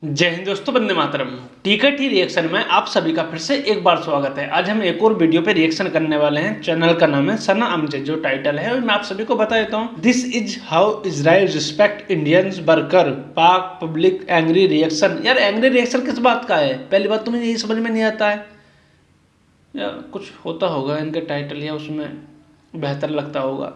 जय हिंद दोस्तों, वंदे मातरम। टिकट ही रिएक्शन में आप सभी का फिर से एक बार स्वागत है। आज हम एक और वीडियो पे रिएक्शन करने वाले हैं। चैनल का नाम है सना अमजद। जो टाइटल है मैं आप सभी को बता देता हूँ। This is how Israel respect Indians worker, पाक पब्लिक एंग्री रिएक्शन। यार एंग्री रिएक्शन किस बात का है? पहली बात तो मुझे यही समझ में नहीं आता है, या कुछ होता होगा इनके टाइटल या उसमें बेहतर लगता होगा।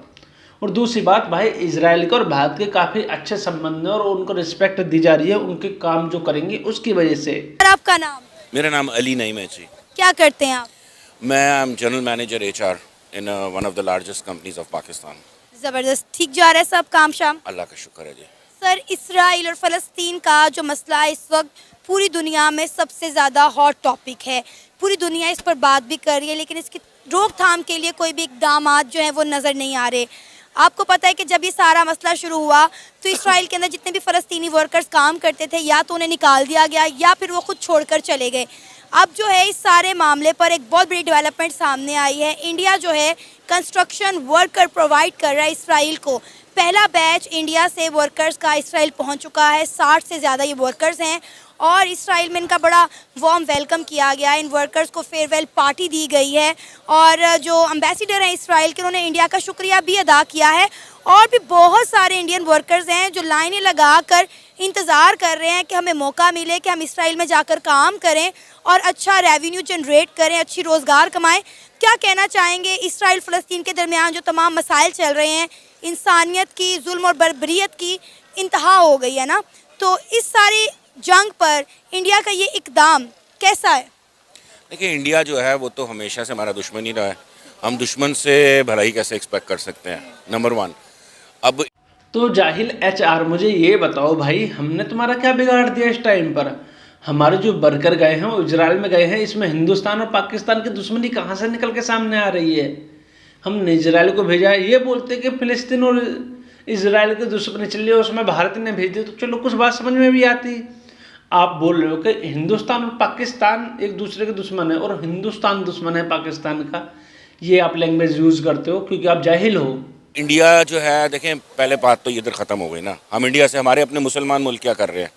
और दूसरी बात, भाई इजराइल के और भारत के काफ़ी अच्छे संबंध हैं और उनको रिस्पेक्ट दी जा रही है उनके काम जो करेंगे उसकी वजह से। और आपका नाम? मेरा नाम अली नईम है जी। क्या करते हैं आप? मैं I am general manager HR in one of the largest companies of Pakistan. ज़बरदस्त। ठीक जा रहा है सब काम शाम? अल्लाह का शुक्र है जी। सर, इसराइल और फ़लस्तीन का जो मसला है इस वक्त पूरी दुनिया में सबसे ज़्यादा हॉट टॉपिक है। पूरी दुनिया इस पर बात भी कर रही है, लेकिन इसकी रोकथाम के लिए कोई भी इकदाम जो हैं वो नज़र नहीं आ रहे। आपको पता है कि जब ये सारा मसला शुरू हुआ तो इसराइल के अंदर जितने भी फ़लस्तीनी वर्कर्स काम करते थे या तो उन्हें निकाल दिया गया या फिर वो खुद छोड़कर चले गए। अब जो है इस सारे मामले पर एक बहुत बड़ी डेवलपमेंट सामने आई है। इंडिया जो है कंस्ट्रक्शन वर्कर प्रोवाइड कर रहा है इसराइल को। पहला बैच इंडिया से वर्कर्स का इसराइल पहुंच चुका है। 60 से ज़्यादा ये वर्कर्स हैं और इसराइल में इनका बड़ा वार्म वेलकम किया गया है। इन वर्कर्स को फेयरवेल पार्टी दी गई है और जो एम्बेसडर हैं इसराइल के, उन्होंने इंडिया का शुक्रिया भी अदा किया है। और भी बहुत सारे इंडियन वर्कर्स हैं जो लाइनें लगा कर इंतज़ार कर रहे हैं कि हमें मौका मिले कि हम इसराइल में जाकर काम करें और अच्छा रेवेन्यू जनरेट करें, अच्छी रोज़गार कमाएं। क्या कहना चाहेंगे? इसराइल फ़लस्तीन के दरमियान जो तमाम मसाइल चल रहे हैं, इंसानियत की, जुल्म और बर्बरियत की इंतहा हो गई है ना, तो इस सारी जंग पर इंडिया का ये इकदाम कैसा है? देखिए, इंडिया जो है वो तो हमेशा से हमारा दुश्मन ही रहा है। हम दुश्मन से भलाई कैसे एक्सपेक्ट कर सकते हैं? Number one. अब तो जाहिल एचआर, मुझे ये बताओ भाई, हमने तुम्हारा क्या बिगाड़ दिया इस टाइम पर? हमारे जो वर्कर गए हैं वो इजराइल में गए हैं, इसमें हिंदुस्तान और पाकिस्तान की दुश्मनी कहाँ से निकल के सामने आ रही है? हमने इजराइल को भेजा है, ये बोलते कि फिलिस्तीन और इजराइल की दुश्मनी चल रही है, उसमें भारत ने भेज दी, तो चलो कुछ बात समझ में भी आती। आप बोल रहे हो कि हिंदुस्तान और पाकिस्तान एक दूसरे के दुश्मन है और हिंदुस्तान दुश्मन है पाकिस्तान का। ये आप लैंग्वेज यूज़ करते हो क्योंकि आप जाहिल हो। इंडिया जो है, देखें, पहले बात तो इधर ख़त्म हो गई ना। हम इंडिया से हमारे अपने मुसलमान मुल्क क्या कर रहे हैं?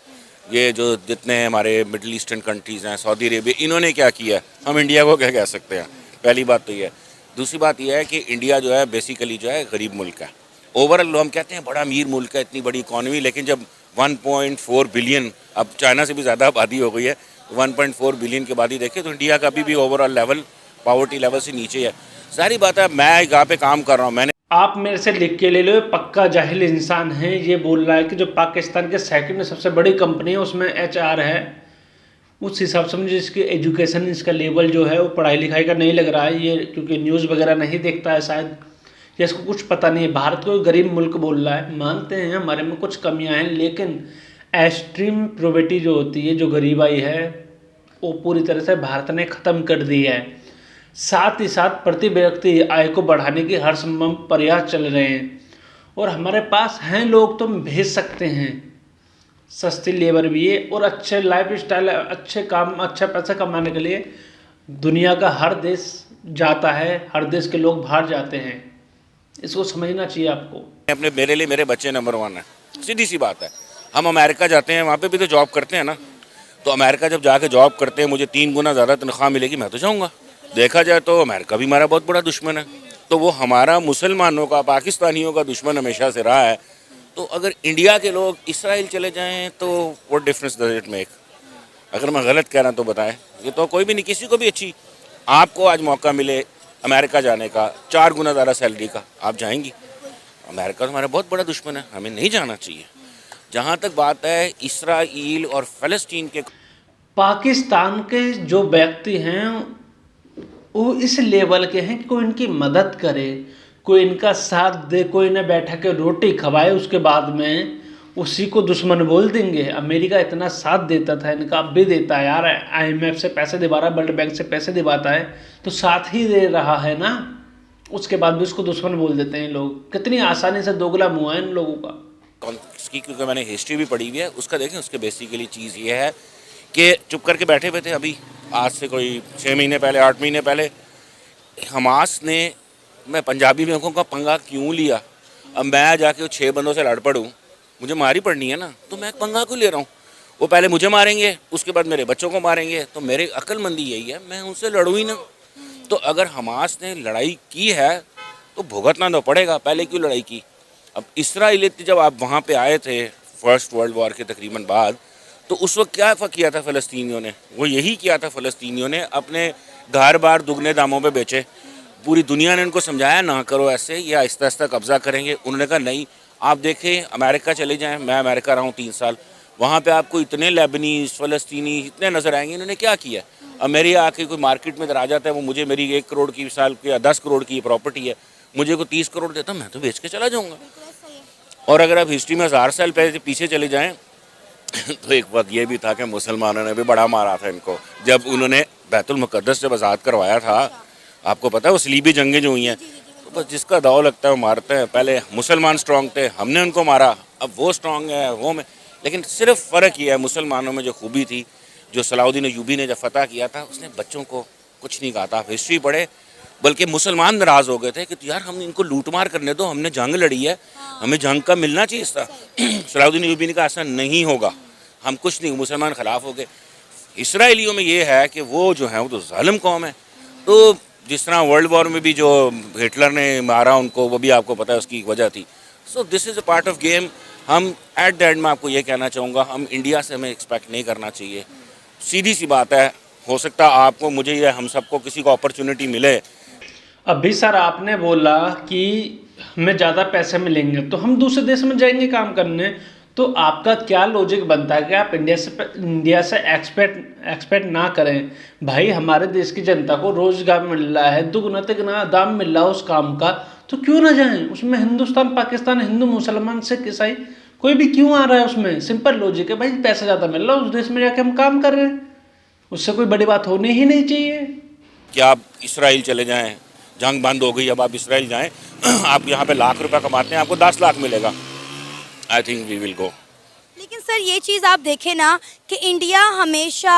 ये जो जितने हमारे मिडल ईस्टर्न कंट्रीज़ हैं, सऊदी अरेबिया, इन्होंने क्या किया? हम इंडिया को क्या कह सकते हैं? पहली बात तो ये है। दूसरी बात यह है कि इंडिया जो है बेसिकली जो है गरीब मुल्क है। ओवरऑल हम कहते हैं बड़ा अमीर मुल्क है, इतनी बड़ी इकॉनमी, लेकिन जब 1.4 बिलियन, अब चाइना से भी ज़्यादा आबादी हो गई है, 1.4 बिलियन की आबादी देखें तो इंडिया का अभी भी ओवरऑल लेवल पॉवर्टी लेवल से नीचे है। सारी बात है, मैं यहाँ पे काम कर रहा हूँ, मैंने आप मेरे से लिख के ले लो, पक्का जाहिल इंसान है। ये बोल रहा है कि जो पाकिस्तान के सेकंड सबसे बड़ी कंपनी है उसमें एचआर है। उस हिसाब से मुझे इसकी एजुकेशन, इसका लेवल जो है वो पढ़ाई लिखाई का नहीं लग रहा है ये, क्योंकि न्यूज़ वगैरह नहीं देखता है शायद, या इसको कुछ पता नहीं है। भारत को गरीब मुल्क बोल रहा है। मानते हैं हमारे में कुछ कमियां हैं, लेकिन एक्सट्रीम प्रोवर्टी जो होती है, जो गरीबाई है, वो पूरी तरह से भारत ने ख़त्म कर दी है। साथ ही साथ प्रति व्यक्ति आय को बढ़ाने की हर संभव प्रयास चल रहे हैं और हमारे पास हैं लोग तो हम भेज सकते हैं, सस्ती लेबर भी है और अच्छे लाइफ स्टाइल, अच्छे काम, अच्छा पैसा कमाने के लिए दुनिया का हर देश जाता है, हर देश के लोग बाहर जाते हैं। इसको समझना चाहिए आपको। अपने, मेरे लिए मेरे बच्चे नंबर वन है। सीधी सी बात है। हम अमेरिका जाते हैं, वहाँ पे भी तो जॉब करते हैं ना। तो अमेरिका जब जाके जॉब करते हैं, मुझे 3 गुना ज़्यादा तनख्वाह मिलेगी, मैं तो जाऊँगा। देखा जाए तो अमेरिका भी हमारा बहुत बड़ा दुश्मन है। तो वो हमारा मुसलमानों का, पाकिस्तानियों का दुश्मन हमेशा से रहा है। तो अगर इंडिया के लोग इसराइल चले जाएँ तो what difference does it make? अगर मैं गलत कह रहा हूँ तो बताएं। ये तो कोई भी नहीं, किसी को भी अच्छी, आपको आज मौका मिले अमेरिका जाने का, 4 गुना ज़्यादा सैलरी का, आप जाएंगी? अमेरिका तो हमारा बहुत बड़ा दुश्मन है, हमें नहीं जाना चाहिए। जहाँ तक बात है इसराइल और फ़लस्तीन के, पाकिस्तान के जो व्यक्ति हैं वो इस लेवल के हैं कि कोई इनकी मदद करे, कोई इनका साथ दे, कोई इन्हें बैठा के रोटी खवाए, उसके बाद में उसी को दुश्मन बोल देंगे। अमेरिका इतना साथ देता था इनका, अब भी देता है यार। आईएमएफ से पैसे दिलवा रहा है, वर्ल्ड बैंक से पैसे दिलवाता है, तो साथ ही दे रहा है ना। उसके बाद भी उसको दुश्मन बोल देते हैं लोग। कितनी आसानी से दोगला मुँह है इन लोगों का। इसकी क्योंकि मैंने हिस्ट्री भी पढ़ी हुई है, उसका देखें, उसके बेसिकली चीज़ ये है कि चुप करके बैठे हुए थे। अभी आज से कोई 6 महीने पहले, 8 महीने पहले, हमास ने, मैं पंजाबी में कहूँगा, पंगा क्यों लिया? अब मैं जाके 6 बंदों से लड़ पड़ूँ, मुझे मारी पड़नी है ना, तो मैं पंगा क्यों ले रहा हूँ? वो पहले मुझे मारेंगे, उसके बाद मेरे बच्चों को मारेंगे। तो मेरी अक्लमंदी यही है, मैं उनसे लड़ूँ ही ना। तो अगर हमास ने लड़ाई की है तो भुगतना तो पड़ेगा, पहले क्यों लड़ाई की। अब इसराइल जब आप वहाँ पे आए थे फर्स्ट वर्ल्ड वॉर के तकरीबन बाद, तो उस वक्त क्या किया था फ़लस्तीनियों ने, वो यही किया था फ़लस्तीनियों ने, अपने घर बार दुगने दामों पे बेचे। पूरी दुनिया ने उनको समझाया ना करो ऐसे, ये आहिस्ता आहिस्ता कब्ज़ा करेंगे। उन्होंने कहा नहीं। आप देखें अमेरिका चले जाएं, मैं अमेरिका रहा हूँ 3 साल, वहाँ पे आपको इतने लेबनीज़ फ़लस्तीनी इतने नज़र आएंगे। इन्होंने क्या किया, अब मेरी आके कोई मार्केट में आ जाता है, वो मुझे मेरी 1 करोड़ की साल की या 10 करोड़ की प्रॉपर्टी है, मुझे को 30 करोड़ देता, मैं तो बेच के चला जाऊँगा। और अगर आप हिस्ट्री में 1000 साल पहले पीछे चले जाएँ तो एक वक्त ये भी था कि मुसलमानों ने भी बड़ा मारा था इनको, जब उन्होंने बैतुल मुक़द्दस जब आज़ाद करवाया था। आपको पता है वो सलीबी जंगें जो हुई हैं, तो बस जिसका दाव लगता है वो मारते हैं। पहले मुसलमान स्ट्रॉन्ग थे, हमने उनको मारा, अब वो स्ट्रॉन्ग है वो में। लेकिन सिर्फ फ़र्क ये है, मुसलमानों में जो खूबी थी, जो सलाउद्दीन अय्यूबी ने जब फतह किया था, उसने बच्चों को कुछ नहीं कहा था। आप हिस्ट्री पढ़े, बल्कि मुसलमान नाराज़ हो गए थे कि यार हम इनको लूट मार करने दो, हमने जंग लड़ी है, हमें जंग का मिलना चाहिए था। सलाउद्दीन अय्यूबी ने कहा ऐसा नहीं होगा, हम कुछ नहीं, मुसलमान ख़िलाफ़ हो गए। इसराइलियों में ये है कि वो जो है वो तो ज़ालिम कौम है। तो जिस तरह वर्ल्ड वॉर में भी जो हिटलर ने मारा उनको, वो भी आपको पता है उसकी वजह थी। So this is a part of game. हम एट द एंड में आपको ये कहना चाहूँगा, हम इंडिया से हमें एक्सपेक्ट नहीं करना चाहिए। सीधी सी बात है, हो सकता है आपको, मुझे या हम सबको किसी को अपॉर्चुनिटी मिले। अभी सर आपने बोला कि हमें ज़्यादा पैसे मिलेंगे तो हम दूसरे देश में जाएंगे काम करने, तो आपका क्या लॉजिक बनता है कि आप इंडिया से एक्सपेक्ट ना करें। भाई हमारे देश की जनता को रोजगार मिल रहा है, दुगना तिगना दाम मिल रहा है उस काम का, तो क्यों ना जाएं उसमें। हिंदुस्तान पाकिस्तान, हिंदू मुसलमान सिख ईसाई कोई भी क्यों आ रहा है उसमें। सिंपल लॉजिक है भाई, पैसा ज़्यादा मिल रहा है उस देश में जाके हम काम कर रहे हैं, उससे कोई बड़ी बात होनी ही नहीं चाहिए। कि आप इसराइल चले जाएं, जंग बंद हो गई, अब आप इसराइल जाएं, आप यहाँ पे लाख रुपए कमाते हैं, आपको 10 लाख मिलेगा। I think we will go. लेकिन सर ये चीज़ आप देखें ना कि इंडिया हमेशा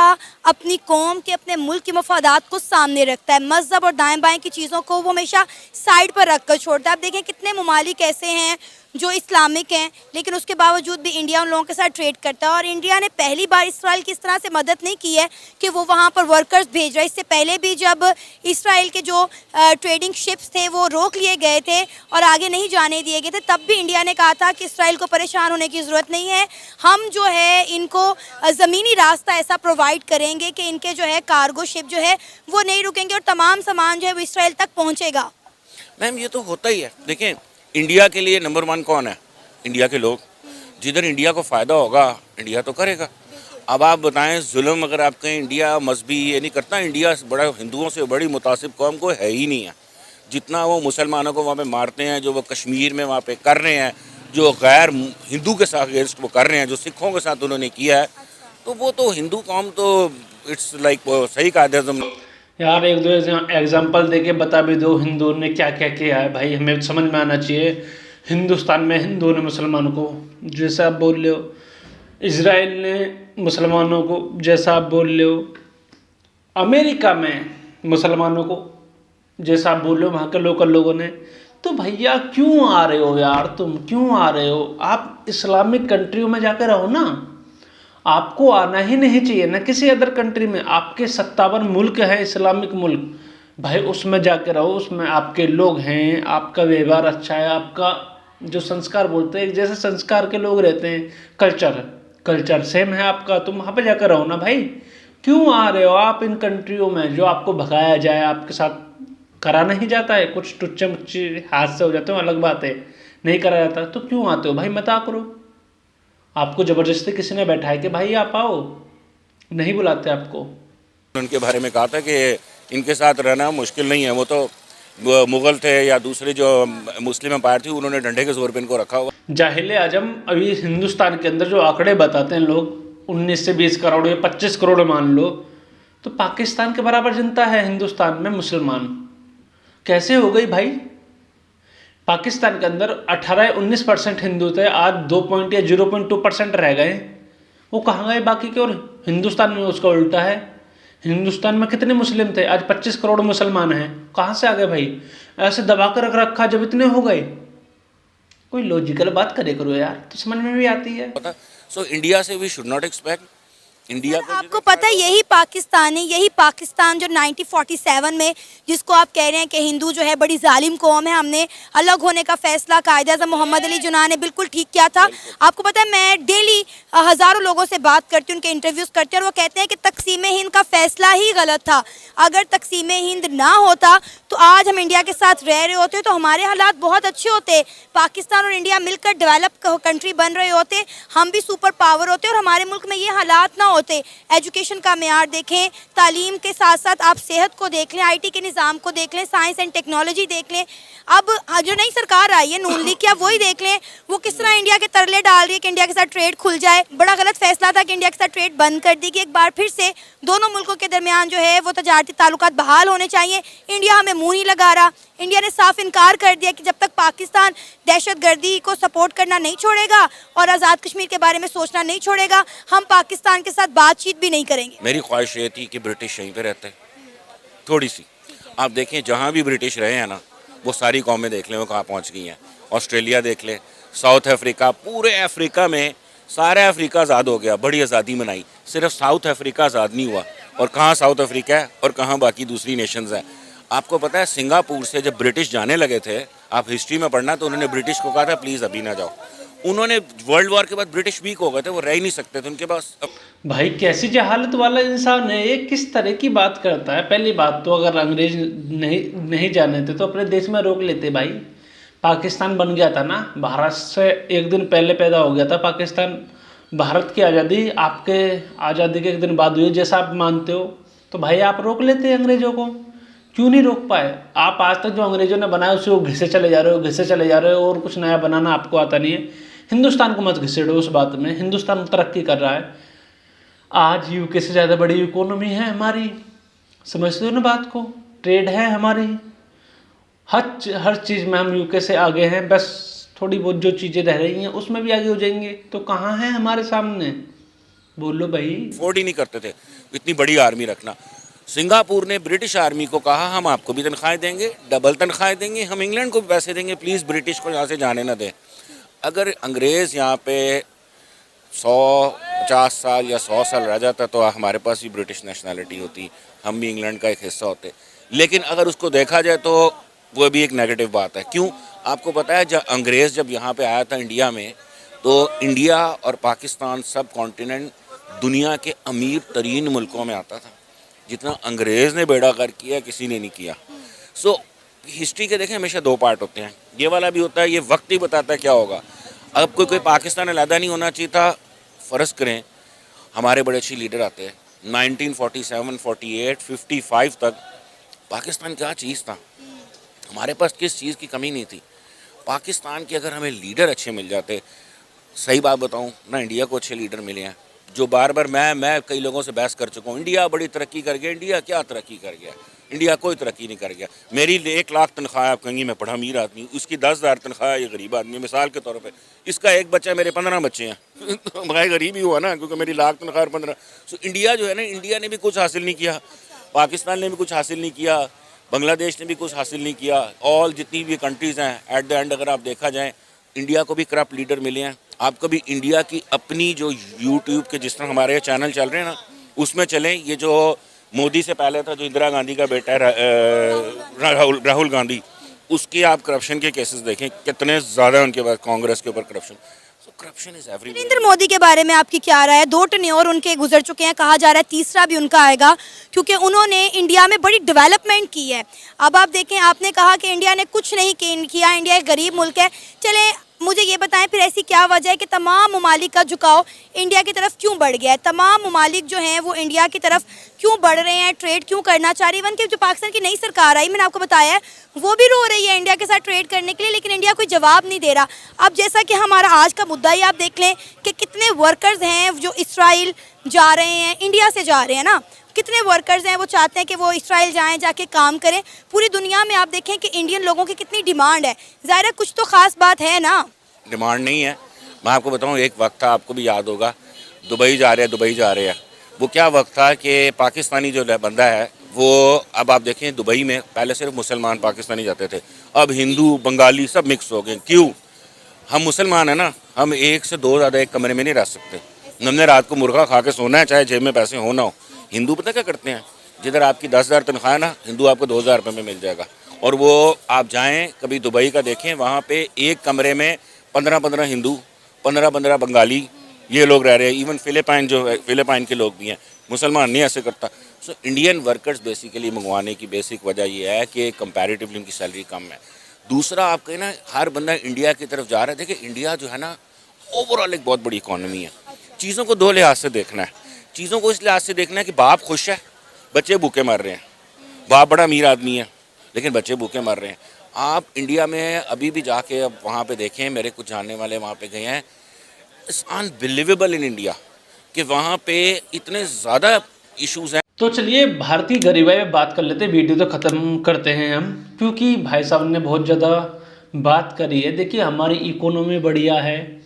अपनी कौम के, अपने मुल्क के मफादात को सामने रखता है। मज़हब और दाएं बाएं की चीज़ों को वो हमेशा साइड पर रख कर छोड़ता है। आप देखें कितने ममालिक ऐसे हैं जो इस्लामिक हैं, लेकिन उसके बावजूद भी इंडिया उन लोगों के साथ ट्रेड करता है। और इंडिया ने पहली बार इसराइल की इस तरह से मदद नहीं की है कि वो वहाँ पर वर्कर्स भेज रहा है। इससे पहले भी जब इसराइल के जो ट्रेडिंग शिप्स थे वो रोक लिए गए थे और आगे नहीं जाने दिए गए थे, तब भी इंडिया ने कहा था कि इसराइल को परेशान होने की ज़रूरत नहीं है, हम जो है इनको ज़मीनी रास्ता ऐसा प्रोवाइड करेंगे कि इनके जो है कार्गो शिप जो है वो नहीं रुकेंगे और तमाम सामान जो है वो इसराइल तक पहुँचेगा। मैम ये तो होता ही है। देखें इंडिया के लिए नंबर 1 कौन है, इंडिया के लोग। जिधर इंडिया को फ़ायदा होगा इंडिया तो करेगा। अब आप बताएं, जुल्म अगर आप कहें इंडिया मजहबी ये नहीं करता, इंडिया बड़ा हिंदुओं से बड़ी मुतासिब कौम को है ही नहीं है। जितना वो मुसलमानों को वहाँ पे मारते हैं, जो वो कश्मीर में वहाँ पे कर रहे हैं, जो गैर हिंदू के साथ अगेंस्ट वो कर रहे हैं, जो सिखों के साथ उन्होंने किया है, तो वो तो हिंदू कौम तो इट्स लाइक सही कायदे यार एक दो एग्जाम्पल दे के बता भी दो हिंदुओं ने क्या क्या किया है भाई, हमें समझ में आना चाहिए। हिंदुस्तान में हिंदुओं ने मुसलमानों को, जैसा आप बोल रहे हो, इजराइल ने मुसलमानों को, जैसा आप बोल रहे हो, अमेरिका में मुसलमानों को, जैसा आप बोल रहे हो वहाँ के लोकल लोगों ने। तो भैया क्यों आ रहे हो यार, तुम क्यों आ रहे हो। आप इस्लामिक कंट्रियों में जाकर रहो ना, आपको आना ही नहीं चाहिए ना किसी अदर कंट्री में। आपके 57 मुल्क हैं इस्लामिक मुल्क, भाई उसमें जाके रहो, उसमें आपके लोग हैं, आपका व्यवहार अच्छा है, आपका जो संस्कार बोलते हैं जैसे संस्कार के लोग रहते हैं, कल्चर सेम है आपका, तुम वहाँ पे जाकर रहो ना भाई। क्यों आ रहे हो आप इन कंट्रियों में जो आपको भगाया जाए, आपके साथ करा नहीं जाता है, कुछ टुच्चे मुच्चे हादसे हो जाते हो अलग बात है, नहीं करा जाता, तो क्यों आते हो भाई, मत आ करो। आपको ज़बरदस्ती किसी ने बैठाया कि भाई आप आओ, नहीं बुलाते आपको। उनके बारे में कहा था कि इनके साथ रहना मुश्किल नहीं है, वो तो मुग़ल थे या दूसरे जो मुस्लिम एम्पायर थी, उन्होंने डंडे के जोर पे इनको रखा हुआ। जाहिल आजम अभी हिंदुस्तान के अंदर जो आंकड़े बताते हैं लोग, 19 से 20 करोड़ या 25 करोड़ मान लो, तो पाकिस्तान के बराबर जनता है हिंदुस्तान में मुसलमान। कैसे हो गई भाई। पाकिस्तान के अंदर 18-19% हिंदू थे, आज 2 या 0.2% रह गए। वो कहाँ गए बाकी के। और हिंदुस्तान में उसका उल्टा है, हिंदुस्तान में कितने मुस्लिम थे, आज 25 करोड़ मुसलमान हैं, कहाँ से आ गए भाई। ऐसे दबा कर रख रखा जब इतने हो गए। कोई लॉजिकल बात करे करो यार, तो समझ में भी आती है। सो इंडिया से we should not expect India को आपको पता है यही पाकिस्तान जो 1947 में, जिसको आप कह रहे हैं कि हिंदू जो है बड़ी जालिम कौम है, हमने अलग होने का फैसला कायद-ए-आज़म मोहम्मद अली जिन्ना ने बिल्कुल ठीक किया था। आपको पता है मैं डेली हज़ारों लोगों से बात करती हूँ, उनके इंटरव्यूज़ करती हूँ, और वो कहते हैं कि तकसीम हिंद का फैसला ही गलत था। अगर तकसीम हिंद ना होता तो आज हम इंडिया के साथ रह रहे होते तो हमारे हालात बहुत अच्छे होते, पाकिस्तान और इंडिया मिलकर डेवलप कंट्री बन रहे होते, हम भी सुपर पावर होते और हमारे मुल्क में ये हालात ना होते। एजुकेशन का मेयार देखें, तालीम के साथ साथ आप सेहत को देख लें, आईटी के निज़ाम को देख लें, साइंस एंड टेक्नोलॉजी देख लें। अब जो नई सरकार आई है नून लीग की, अब वही देख लें वो किस तरह इंडिया के तरले डाल रही है कि इंडिया के साथ ट्रेड खुल जाए। बड़ा गलत फैसला था कि इंडिया के साथ ट्रेड बंद कर दी, कि एक बार फिर से दोनों मुल्कों के दरमियान जो है वो तजारती ताल्लुकात बहाल होने चाहिए। इंडिया हमें मुँह नहीं लगा रहा, इंडिया ने साफ इनकार कर दिया कि जब तक पाकिस्तान दहशतगर्दी को सपोर्ट करना नहीं छोड़ेगा और आज़ाद कश्मीर के बारे में सोचना नहीं छोड़ेगा, हम पाकिस्तान के साथ बातचीत भी नहीं करेंगे। मेरी ख्वाहिश ये थी कि ब्रिटिश यहीं पे रहते, थोड़ी सी आप देखें जहाँ भी ब्रिटिश रहे हैं ना, वो सारी कौमें देख लें वो कहाँ पहुँच गई हैं। ऑस्ट्रेलिया देख लें, साउथ अफ्रीका, पूरे अफ्रीका में सारा अफ्रीका आज़ाद हो गया, बड़ी आज़ादी मनाई, सिर्फ साउथ अफ्रीका आज़ाद नहीं हुआ। और कहाँ साउथ अफ्रीका है और कहाँ बाकी दूसरी नेशंस हैं। आपको पता है सिंगापुर से जब ब्रिटिश जाने लगे थे, आप हिस्ट्री में पढ़ना, तो उन्होंने ब्रिटिश को कहा था प्लीज़ अभी ना जाओ। उन्होंने वर्ल्ड वॉर के बाद ब्रिटिश वीक हो गए थे, वो रह ही नहीं सकते थे उनके पास। भाई कैसी जहालत वाला इंसान है ये, किस तरह की बात करता है। पहली बात तो अगर अंग्रेज नहीं जाने थे तो अपने देश में रोक लेते भाई। पाकिस्तान बन गया था ना, भारत से एक दिन पहले पैदा हो गया था पाकिस्तान। भारत की आज़ादी आपके आज़ादी के एक दिन बाद हुई, जैसा आप मानते हो, तो भाई आप रोक लेते अंग्रेज़ों को, क्यों नहीं रोक पाए आप? आज तक जो अंग्रेज़ों ने बनाया उसे वो घिसे चले जा रहे हो और कुछ नया बनाना आपको आता नहीं है। हिंदुस्तान को मत घिसेड़ो उस बात में, हिंदुस्तान तरक्की कर रहा है। आज यूके से ज़्यादा बड़ी इकोनॉमी है हमारी, समझते हो ना बात को, ट्रेड है हमारी, हर चीज़ में हम यूके से आगे हैं। बस थोड़ी बहुत जो चीज़ें रह रही हैं उसमें भी आगे हो जाएंगे, तो कहाँ है हमारे सामने, बोलो भाई। अफोर्ड ही नहीं करते थे इतनी बड़ी आर्मी रखना। सिंगापुर ने ब्रिटिश आर्मी को कहा हम आपको भी तनख्वाहें देंगे, डबल तनख्वाहें देंगे, हम इंग्लैंड को भी पैसे देंगे, प्लीज़ ब्रिटिश को यहाँ से जाने ना दें। अगर अंग्रेज़ यहाँ पे 150 साल या 100 साल रह जाता तो हमारे पास भी ब्रिटिश नेशनैलिटी होती, हम भी इंग्लैंड का एक हिस्सा होते। लेकिन अगर उसको देखा जाए तो वो भी एक नेगेटिव बात है। क्यों? आपको पता है जब अंग्रेज़ जब यहाँ पे आया था इंडिया में, तो इंडिया और पाकिस्तान सब कॉन्टिनेंट दुनिया के अमीर तरीन मुल्कों में आता था। जितना अंग्रेज़ ने बेड़ा गर्क किया किसी ने नहीं किया। सो हिस्ट्री के देखें हमेशा दो पार्ट होते हैं, ये वाला भी होता है, ये वक्त ही बताता है क्या होगा। अब कोई पाकिस्तान अलहदा नहीं होना चाहिए था। फ़र्ज़ करें हमारे बड़े अच्छे लीडर आते हैं 1947, 48, 55 तक पाकिस्तान क्या चीज़ था, हमारे पास किस चीज़ की कमी नहीं थी। पाकिस्तान के अगर हमें लीडर अच्छे मिल जाते, सही बात बताऊं ना, इंडिया को अच्छे लीडर मिले हैं जो बार बार मैं कई लोगों से बहस कर चुका हूँ, इंडिया बड़ी तरक्की कर गया, इंडिया क्या तरक्की कर गया, इंडिया कोई तरक्की नहीं कर गया। मेरी 1 लाख तनख्वाह आप कहेंगी मैं बड़ा अमीर आदमी, उसकी 10,000 तनख्वाह ये गरीब आदमी। मिसाल के तौर पे इसका एक बच्चा, मेरे 15 बच्चे हैं तो मैं गरीब ही हुआ ना, क्योंकि मेरी लाख तनख्वाह 15। सो इंडिया जो है ना, इंडिया ने भी कुछ हासिल नहीं किया, पाकिस्तान ने भी कुछ हासिल नहीं किया, बांग्लादेश ने भी कुछ हासिल नहीं किया। ऑल जितनी भी कंट्रीज़ हैं, एट द एंड अगर आप देखा जाए इंडिया को भी करप्ट लीडर मिले हैं। आप कभी इंडिया की अपनी जो यूट्यूब के जिस तरह हमारे चैनल चल रहे हैं ना, उसमें चलें, ये जो मोदी से पहले था जो इंदिरा गांधी का बेटा है राहुल गांधी, उसके आप करप्शन के केसेस देखें कितने ज़्यादा उनके पास, कांग्रेस के ऊपर corruption. So corruption is everywhere. Narendra Modi के बारे में आपकी क्या राय है? 2 टर्न्योर उनके गुजर चुके हैं, कहा जा रहा है तीसरा भी उनका आएगा, क्योंकि उन्होंने इंडिया में बड़ी डेवलपमेंट की है। अब आप देखें, आपने कहा कि इंडिया ने कुछ नहीं किया, इंडिया एक गरीब मुल्क है। चले मुझे ये बताएं फिर ऐसी क्या वजह है कि तमाम ममालिक का झुकाव इंडिया की तरफ क्यों बढ़ गया है? तमाम ममालिक जो हैं वो इंडिया की तरफ क्यों बढ़ रहे हैं, ट्रेड क्यों करना चाह रही है? इवन कि जो पाकिस्तान की नई सरकार आई, मैंने आपको बताया है, वो भी रो रही है इंडिया के साथ ट्रेड करने के लिए, लेकिन इंडिया कोई जवाब नहीं दे रहा। अब जैसा कि हमारा आज का मुद्दा ही आप देख लें कि कितने वर्कर्स हैं जो इसराइल जा रहे हैं, इंडिया से जा रहे हैं ना, कितने वर्कर्स हैं वो चाहते हैं कि वो इसराइल जाएं, जाके काम करें। पूरी दुनिया में आप देखें कि इंडियन लोगों की कितनी डिमांड है, ज़ाहिर है कुछ तो ख़ास बात है ना। डिमांड नहीं है, मैं आपको बताऊं, एक वक्त था, आपको भी याद होगा, दुबई जा रहे हैं। वो क्या वक्त था कि पाकिस्तानी जो बंदा है वो, अब आप देखें दुबई में पहले सिर्फ मुसलमान पाकिस्तानी जाते थे, अब हिंदू बंगाली सब मिक्स हो गए। क्यों? हम मुसलमान हैं ना, हम एक से दो ज़्यादा एक कमरे में नहीं रह सकते। हमने रात को मुर्गा खा के सोना है, चाहे जेब में पैसे हो ना हो। हिंदू पता क्या करते हैं, जिधर आपकी 10,000 तनख्वाह है ना, हिंदू आपको 2,000 रुपये में मिल जाएगा। और वो आप जाएं कभी दुबई का देखें, वहाँ पे एक कमरे में 15-15 हिंदू, 15-15 बंगाली ये लोग रह रहे हैं। इवन फिलिपाइन जो है, फिलिपाइन के लोग भी हैं। मुसलमान नहीं ऐसे करता। सो इंडियन वर्कर्स बेसिकली मंगवाने की बेसिक वजह ये है कि कंपैरेटिवली उनकी सैलरी कम है। दूसरा आप कहें ना, हर बंदा इंडिया की तरफ जा रहा है। देखिए इंडिया जो है ना, ओवरऑल एक बहुत बड़ी इकॉनमी है। चीज़ों को दो लिहाज से देखना है। चीज़ों को इस लिहाज से देखना है कि बाप खुश है, बच्चे भूखे मर रहे हैं। बाप बड़ा अमीर आदमी है लेकिन बच्चे भूखे मर रहे हैं। आप इंडिया में अभी भी जाके अब वहाँ पे देखें, मेरे कुछ जानने वाले वहाँ पे गए हैं। इट्स अनबिलीवेबल इन इंडिया कि वहाँ पे इतने ज़्यादा इश्यूज हैं। तो चलिए भारतीय गरीबाई में बात कर लेते हैं, वीडियो तो ख़त्म करते हैं हम, क्योंकि भाई साहब ने बहुत ज़्यादा बात करी है। देखिए हमारी इकोनॉमी बढ़िया है,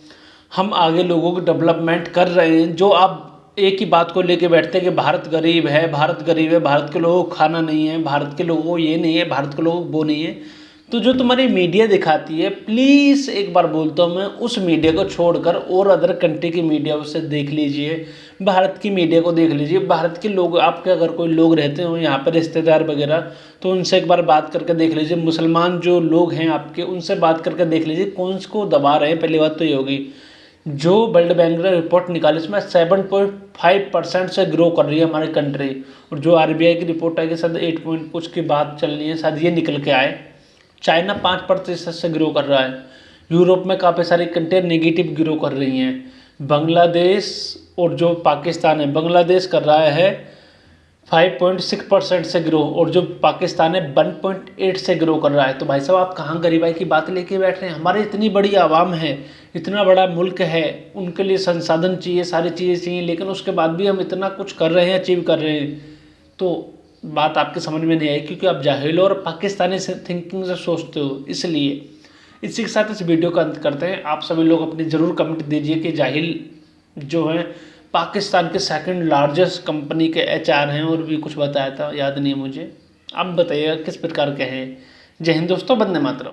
हम आगे लोगों को डेवलपमेंट कर रहे हैं। जो आप एक ही बात को लेके बैठते हैं कि भारत गरीब है, भारत गरीब है, भारत के लोगों को खाना नहीं है, भारत के लोगों को ये नहीं है, भारत के लोगों को वो नहीं है, तो जो तुम्हारी मीडिया दिखाती है, प्लीज़ एक बार बोलता हूँ मैं, उस मीडिया को छोड़कर और अदर कंट्री की मीडिया उसे देख लीजिए, भारत की मीडिया को देख लीजिए। भारत के लोग, आपके अगर कोई लोग रहते हो यहाँ पर रिश्तेदार वगैरह, तो उनसे एक बार बात करके देख लीजिए। मुसलमान जो लोग हैं आपके, उनसे बात करके देख लीजिए कौन को दबा रहे हैं। पहली बात तो ये होगी। जो वर्ल्ड बैंक ने रिपोर्ट निकाली इसमें 7.5% से ग्रो कर रही है हमारी कंट्री, और जो RBI की रिपोर्ट है कि शायद 8 पॉइंट कुछ की बात चल रही है, शायद ये निकल के आए। चाइना 5% से ग्रो कर रहा है। यूरोप में काफ़ी सारी कंट्री नेगेटिव ग्रो कर रही हैं। बांग्लादेश और जो पाकिस्तान है, बांग्लादेश कर रहा है 5.6% से ग्रो, और जो पाकिस्तान है 1.8 से ग्रो कर रहा है। तो भाई साहब आप कहाँ गरीबाई की बात लेके बैठ रहे हैं। हमारी इतनी बड़ी आवाम है, इतना बड़ा मुल्क है, उनके लिए संसाधन चाहिए, सारी चीज़ें चाहिए, लेकिन उसके बाद भी हम इतना कुछ कर रहे हैं, अचीव कर रहे हैं। तो बात आपके समझ में नहीं आई, क्योंकि आप जाहिल और पाकिस्तानी थिंकिंग से सोचते हो। इसलिए इसी के साथ इस वीडियो का अंत करते हैं। आप सभी लोग अपनी ज़रूर कमेंट दीजिए कि जाहिल जो है पाकिस्तान के सेकंड लार्जेस्ट कंपनी के HR हैं, और भी कुछ बताया था, याद नहीं है मुझे। आप बताइएगा किस प्रकार के हैं। जय हिंद दोस्तों, वंदे मातरम।